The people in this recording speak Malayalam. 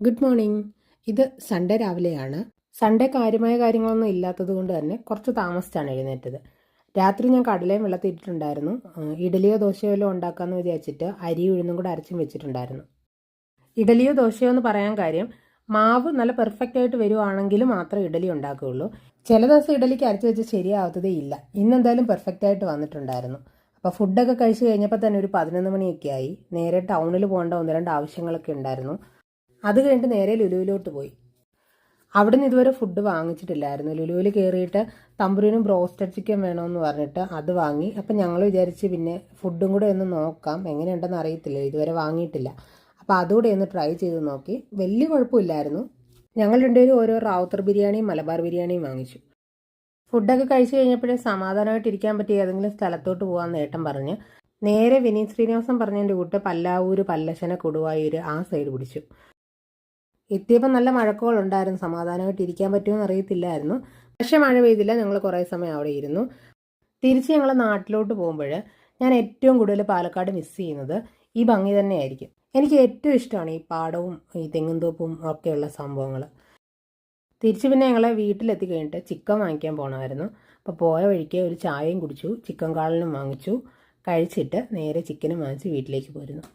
Good morning. ഇത് സൺഡേ രാവിലെയാണ്. സൺഡേ കാര്യമായ കാര്യങ്ങളൊന്നും ഇല്ലാത്തത് കൊണ്ട് തന്നെ കുറച്ച് താമസിച്ചാണ് എഴുന്നേറ്റത്. രാത്രി ഞാൻ കടലയും വെള്ളത്തിട്ടിട്ടുണ്ടായിരുന്നു. ഇഡലിയോ ദോശയോ എല്ലാം ഉണ്ടാക്കാമെന്ന് വിചാരിച്ചിട്ട് അരി ഉഴുന്നും കൂടെ അരച്ചും വെച്ചിട്ടുണ്ടായിരുന്നു. ഇഡലിയോ ദോശയോ എന്ന് പറയാൻ കാര്യം, മാവ് നല്ല പെർഫെക്റ്റ് ആയിട്ട് വരുവാണെങ്കിൽ മാത്രമേ ഇഡലി ഉണ്ടാക്കുകയുള്ളൂ. ചില ദിവസം ഇഡലിക്ക് അരച്ച് വെച്ച് ശരിയാവത്തതേ ഇല്ല. ഇന്നെന്തായാലും പെർഫെക്റ്റ് ആയിട്ട് വന്നിട്ടുണ്ടായിരുന്നു. അപ്പോൾ ഫുഡൊക്കെ കഴിച്ച് കഴിഞ്ഞപ്പോൾ തന്നെ ഒരു 11 മണിയൊക്കെ ആയി. നേരെ ടൗണിൽ പോകേണ്ട 1-2 ആവശ്യങ്ങളൊക്കെ ഉണ്ടായിരുന്നു. അത് കഴിഞ്ഞിട്ട് നേരെ ലുലുവിലോട്ട് പോയി. അവിടെ നിന്ന് ഇതുവരെ ഫുഡ് വാങ്ങിച്ചിട്ടില്ലായിരുന്നു. ലുലുവിൽ കയറിയിട്ട് തമ്പുരിനും ബ്രോസ്റ്റഡ് ചിക്കൻ വേണമെന്ന് പറഞ്ഞിട്ട് അത് വാങ്ങി. അപ്പം ഞങ്ങൾ വിചാരിച്ച് പിന്നെ ഫുഡും കൂടെ ഒന്ന് നോക്കാം, എങ്ങനെയുണ്ടെന്ന് അറിയത്തില്ല, ഇതുവരെ വാങ്ങിയിട്ടില്ല. അപ്പോൾ അതുകൂടെ ഒന്ന് ട്രൈ ചെയ്ത് നോക്കി. വലിയ കുഴപ്പമില്ലായിരുന്നു. ഞങ്ങൾ രണ്ടുപേരും ഓരോ റാവുത്തർ ബിരിയാണിയും മലബാർ ബിരിയാണിയും വാങ്ങിച്ചു. ഫുഡൊക്കെ കഴിച്ച് കഴിഞ്ഞപ്പോഴേ സമാധാനമായിട്ട് ഇരിക്കാൻ പറ്റിയ ഏതെങ്കിലും സ്ഥലത്തോട്ട് പോകാമെന്ന് ഏട്ടൻ പറഞ്ഞ് നേരെ വിനീത് ശ്രീനിവാസൻ പറഞ്ഞതിൻ്റെ കൂട്ട് പല്ലാവൂർ, പല്ലശന, കൊടുവായൂർ ആ സൈഡ് പിടിച്ചു. എത്തിയപ്പോൾ നല്ല മഴക്കോളുണ്ടായിരുന്നു. സമാധാനമായിട്ട് ഇരിക്കാൻ പറ്റുമെന്ന് അറിയത്തില്ലായിരുന്നു. പക്ഷേ മഴ പെയ്തില്ല. ഞങ്ങൾ കുറേ സമയം അവിടെ ഇരുന്നു. തിരിച്ച് ഞങ്ങൾ നാട്ടിലോട്ട് പോകുമ്പോൾ ഞാൻ ഏറ്റവും കൂടുതൽ പാലക്കാട് മിസ് ചെയ്യുന്നത് ഈ ഭംഗി തന്നെയായിരിക്കും. എനിക്ക് ഏറ്റവും ഇഷ്ടമാണ് ഈ പാടവും ഈ തെങ്ങുംതോപ്പും ഒക്കെയുള്ള സംഭവങ്ങൾ. തിരിച്ച് പിന്നെ ഞങ്ങളെ വീട്ടിലെത്തി കഴിഞ്ഞിട്ട് ചിക്കൻ വാങ്ങിക്കാൻ പോകണമായിരുന്നു. അപ്പോൾ പോയ വഴിക്ക് ഒരു ചായയും കുടിച്ചു, ചിക്കൻ കാളനും വാങ്ങിച്ചു, കഴിച്ചിട്ട് നേരെ ചിക്കനും വാങ്ങിച്ച് വീട്ടിലേക്ക് പോരുന്നു.